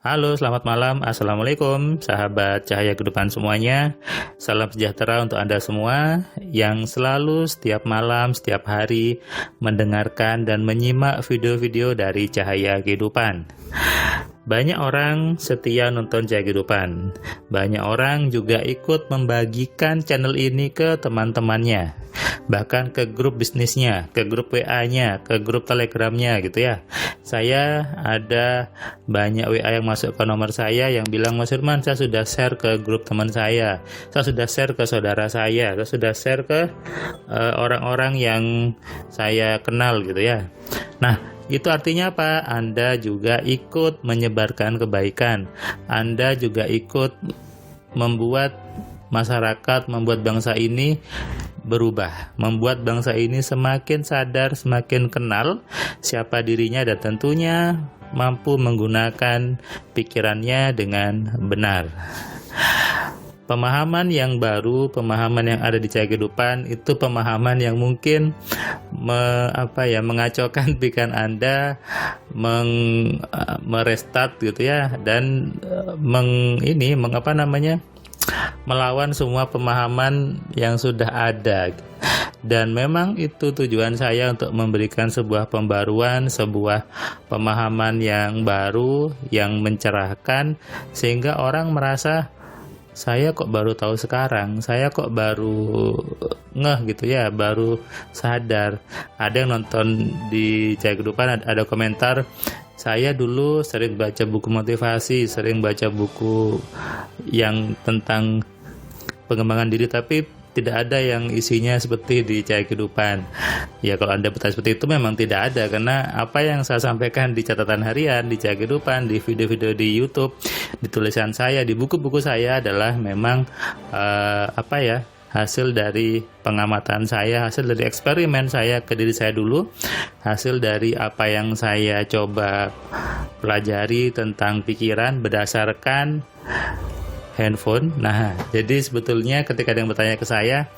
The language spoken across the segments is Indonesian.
Halo, selamat malam. Assalamualaikum, sahabat Cahaya Kehidupan semuanya. Salam sejahtera untuk Anda semua yang selalu setiap malam, setiap hari mendengarkan dan menyimak video-video dari Cahaya Kehidupan. Banyak orang setia nonton Cahaya Kehidupan. Banyak orang juga ikut membagikan channel ini ke teman-temannya, bahkan ke grup bisnisnya, ke grup WA-nya, ke grup Telegramnya gitu ya. Saya ada banyak WA yang masuk ke nomor saya yang bilang, Mas Firman, saya sudah share ke grup teman saya sudah share ke saudara saya sudah share ke orang-orang yang saya kenal gitu ya. Nah, itu artinya apa? Anda juga ikut menyebarkan kebaikan. Anda juga ikut membuat masyarakat, membuat bangsa ini berubah, membuat bangsa ini semakin sadar, semakin kenal siapa dirinya, dan tentunya mampu menggunakan pikirannya dengan benar. Pemahaman yang baru, pemahaman yang ada di Cahaya Kehidupan itu pemahaman yang mungkin mengacaukan pikiran Anda, merestart gitu ya, dan melawan semua pemahaman yang sudah ada. Dan memang itu tujuan saya, untuk memberikan sebuah pembaruan, sebuah pemahaman yang baru, yang mencerahkan, sehingga orang merasa, saya kok baru tahu sekarang, saya kok baru ngeh gitu ya, baru sadar. Ada yang nonton di Cahaya Kehidupan, ada komentar, saya dulu sering baca buku motivasi, sering baca buku yang tentang pengembangan diri, tapi tidak ada yang isinya seperti di Cahaya Kehidupan. Ya, kalau Anda bertanya seperti itu, memang tidak ada, karena apa yang saya sampaikan di catatan harian, di Cahaya Kehidupan, di video-video di YouTube, di tulisan saya, di buku-buku saya adalah memang hasil dari pengamatan saya, hasil dari eksperimen saya ke diri saya dulu, hasil dari apa yang saya coba pelajari tentang pikiran berdasarkan handphone. Nah, jadi sebetulnya ketika ada yang bertanya ke saya,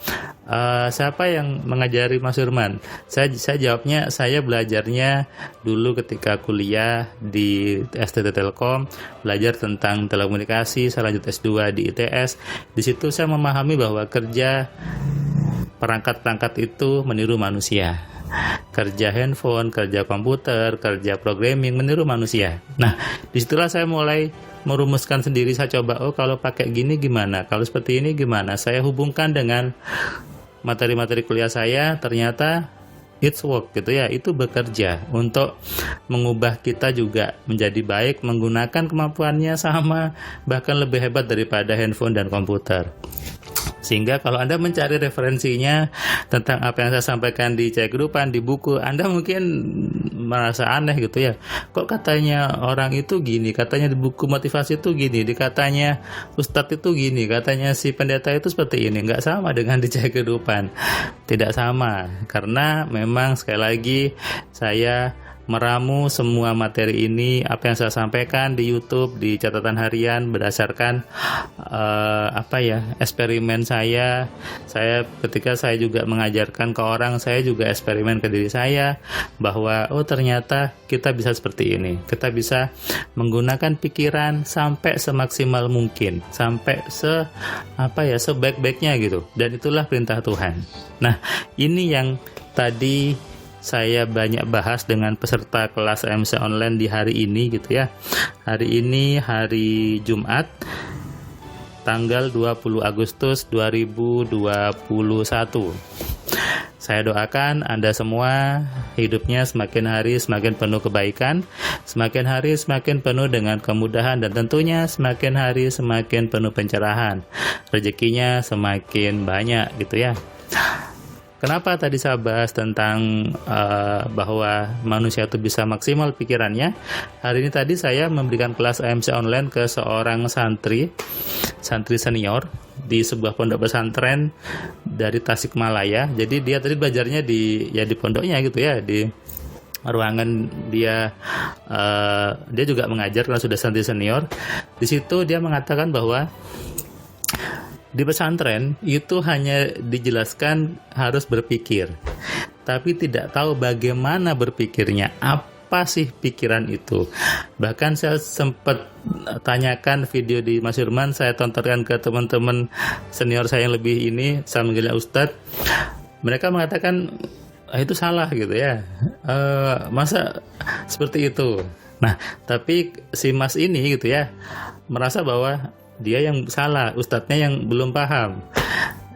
siapa yang mengajari Mas Firman? Saya jawabnya, saya belajarnya dulu ketika kuliah di STT Telkom, belajar tentang telekomunikasi, saya lanjut S2 di ITS. Di situ saya memahami bahwa kerja perangkat-perangkat itu meniru manusia. Kerja handphone, kerja komputer, kerja programming meniru manusia. Nah, disitulah saya mulai merumuskan sendiri. Saya coba, kalau pakai gini gimana, kalau seperti ini gimana. Saya hubungkan dengan materi-materi kuliah saya, ternyata it's work gitu ya, itu bekerja untuk mengubah kita juga menjadi baik, menggunakan kemampuannya sama, bahkan lebih hebat daripada handphone dan komputer. Sehingga kalau Anda mencari referensinya tentang apa yang saya sampaikan di Cahaya Kehidupan, di buku, Anda mungkin merasa aneh gitu ya. Kok katanya orang itu gini, katanya di buku motivasi itu gini, katanya ustadz itu gini, katanya si pendeta itu seperti ini. Nggak sama dengan di Cahaya Kehidupan. Tidak sama, karena memang sekali lagi saya meramu semua materi ini, apa yang saya sampaikan di YouTube, di catatan harian, berdasarkan eksperimen saya. Ketika saya juga mengajarkan ke orang, saya juga eksperimen ke diri saya, bahwa ternyata kita bisa seperti ini, kita bisa menggunakan pikiran sampai semaksimal mungkin, sampai sebaik-baiknya gitu. Dan itulah perintah Tuhan. Nah, ini yang tadi saya banyak bahas dengan peserta kelas MC online di hari ini gitu ya. Hari ini hari Jumat, tanggal 20 Agustus 2021. Saya doakan Anda semua hidupnya semakin hari semakin penuh kebaikan, semakin hari semakin penuh dengan kemudahan, dan tentunya semakin hari semakin penuh pencerahan. Rezekinya semakin banyak gitu ya. Kenapa tadi saya bahas tentang bahwa manusia itu bisa maksimal pikirannya? Hari ini tadi saya memberikan kelas AMC online ke seorang santri senior di sebuah pondok pesantren dari Tasikmalaya. Jadi dia tadi belajarnya di pondoknya gitu ya, di ruangan dia juga mengajar karena sudah santri senior. Di situ dia mengatakan bahwa di pesantren itu hanya dijelaskan harus berpikir, tapi tidak tahu bagaimana berpikirnya, apa sih pikiran itu. Bahkan saya sempat tanyakan video di Mas Firman, saya tontonkan ke teman-teman senior saya yang lebih ini, saya manggilnya Ustadz. Mereka mengatakan itu salah gitu ya, masa seperti itu. Nah, tapi si Mas ini gitu ya merasa bahwa dia yang salah, Ustadznya yang belum paham.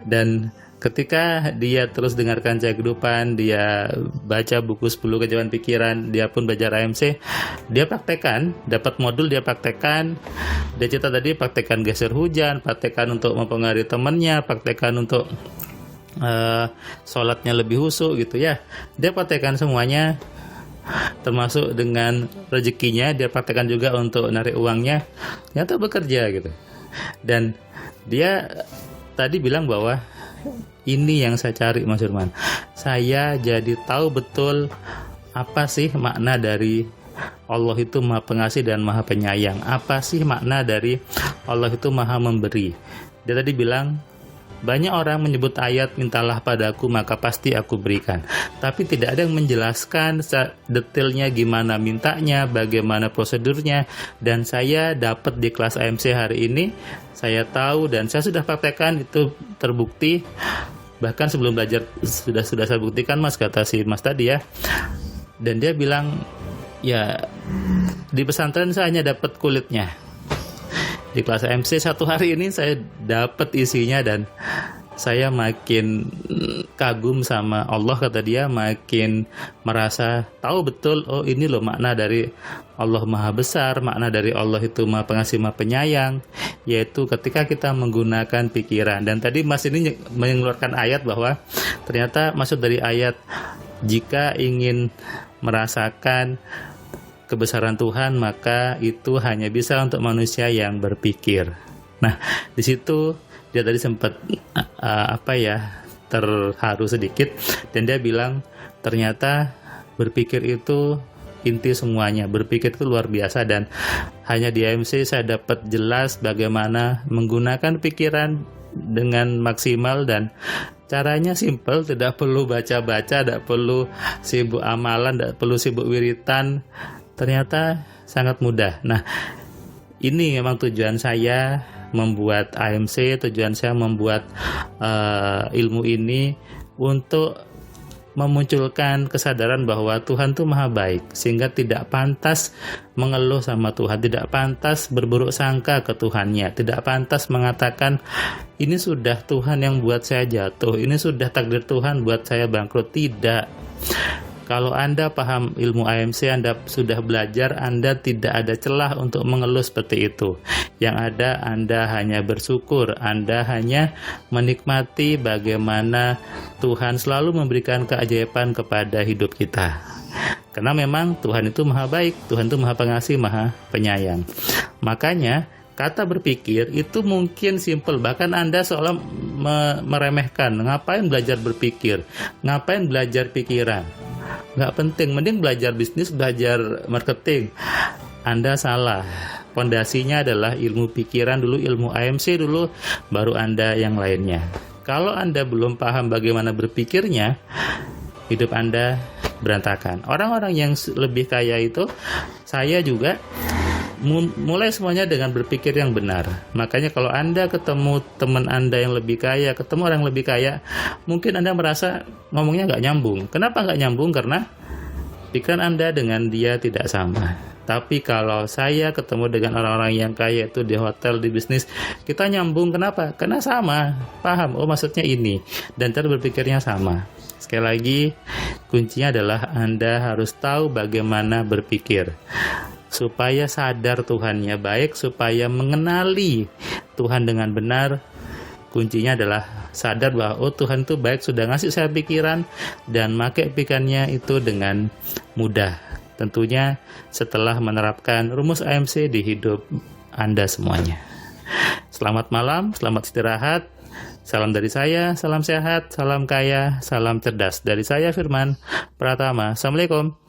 Dan ketika dia terus dengarkan Cahaya Kehidupan, dia baca buku 10 Keajaiban Pikiran, dia pun belajar AMC, dia praktekkan, dapat modul dia praktekkan. Dia cerita tadi praktekkan geser hujan, praktekkan untuk mempengaruhi temannya, praktekkan untuk sholatnya lebih khusyuk gitu ya. Dia praktekkan semuanya, termasuk dengan rezekinya, dia praktekkan juga untuk narik uangnya, ternyata bekerja gitu. Dan dia tadi bilang bahwa ini yang saya cari, Mas Firman. Saya jadi tahu betul apa sih makna dari Allah itu Maha Pengasih dan Maha Penyayang. Apa sih makna dari Allah itu Maha Memberi. Dia tadi bilang, banyak orang menyebut ayat mintalah padaku maka pasti aku berikan, tapi tidak ada yang menjelaskan detailnya gimana mintanya, bagaimana prosedurnya. Dan saya dapat di kelas AMC hari ini, saya tahu dan saya sudah praktekkan, itu terbukti. Bahkan sebelum belajar sudah saya buktikan, Mas, kata si Mas tadi ya. Dan dia bilang, ya di pesantren saya hanya dapat kulitnya. Di kelas MC satu hari ini saya dapat isinya dan saya makin kagum sama Allah, kata dia, makin merasa tahu betul, oh ini loh makna dari Allah Maha Besar, makna dari Allah itu Maha Pengasih Maha Penyayang, yaitu ketika kita menggunakan pikiran. Dan tadi Mas ini mengeluarkan ayat bahwa ternyata maksud dari ayat, jika ingin merasakan kebesaran Tuhan maka itu hanya bisa untuk manusia yang berpikir. Nah, di situ dia tadi sempat terharu sedikit, dan dia bilang ternyata berpikir itu inti semuanya. Berpikir itu luar biasa, dan hanya di AMC saya dapat jelas bagaimana menggunakan pikiran dengan maksimal, dan caranya simple, tidak perlu baca-baca, tidak perlu sibuk amalan, tidak perlu sibuk wiritan. Ternyata sangat mudah. Nah, ini memang tujuan saya membuat AMC, tujuan saya membuat ilmu ini untuk memunculkan kesadaran bahwa Tuhan itu Maha Baik, sehingga tidak pantas mengeluh sama Tuhan, tidak pantas berburuk sangka ke Tuhannya, tidak pantas mengatakan ini sudah Tuhan yang buat saya jatuh, ini sudah takdir Tuhan buat saya bangkrut. Tidak. Kalau Anda paham ilmu AMC, Anda sudah belajar, Anda tidak ada celah untuk mengeluh seperti itu. Yang ada, Anda hanya bersyukur, Anda hanya menikmati bagaimana Tuhan selalu memberikan keajaiban kepada hidup kita. Karena memang Tuhan itu Maha Baik, Tuhan itu Maha Pengasih, Maha Penyayang. Makanya kata berpikir itu mungkin simple, bahkan Anda seolah meremehkan. Ngapain belajar berpikir? Ngapain belajar pikiran? Nggak penting, mending belajar bisnis, belajar marketing. Anda salah. Pondasinya adalah ilmu pikiran dulu, ilmu AMC dulu, baru Anda yang lainnya. Kalau Anda belum paham bagaimana berpikirnya, hidup Anda berantakan. Orang-orang yang lebih kaya itu, saya juga mulai semuanya dengan berpikir yang benar. Makanya kalau Anda ketemu teman Anda yang lebih kaya, ketemu orang yang lebih kaya, mungkin Anda merasa ngomongnya nggak nyambung. Kenapa nggak nyambung? Karena pikiran Anda dengan dia tidak sama. Tapi kalau saya ketemu dengan orang-orang yang kaya itu di hotel, di bisnis, kita nyambung. Kenapa? Karena sama, paham, oh maksudnya ini, dan cara berpikirnya sama. Sekali lagi, kuncinya adalah Anda harus tahu bagaimana berpikir, supaya sadar Tuhannya baik, supaya mengenali Tuhan dengan benar. Kuncinya adalah sadar bahwa oh Tuhan itu baik, sudah ngasih saya pikiran, dan pakai pikirannya itu dengan mudah. Tentunya setelah menerapkan rumus AMC di hidup Anda semuanya. Selamat malam, selamat istirahat. Salam dari saya, salam sehat, salam kaya, salam cerdas. Dari saya Firman Pratama. Assalamualaikum.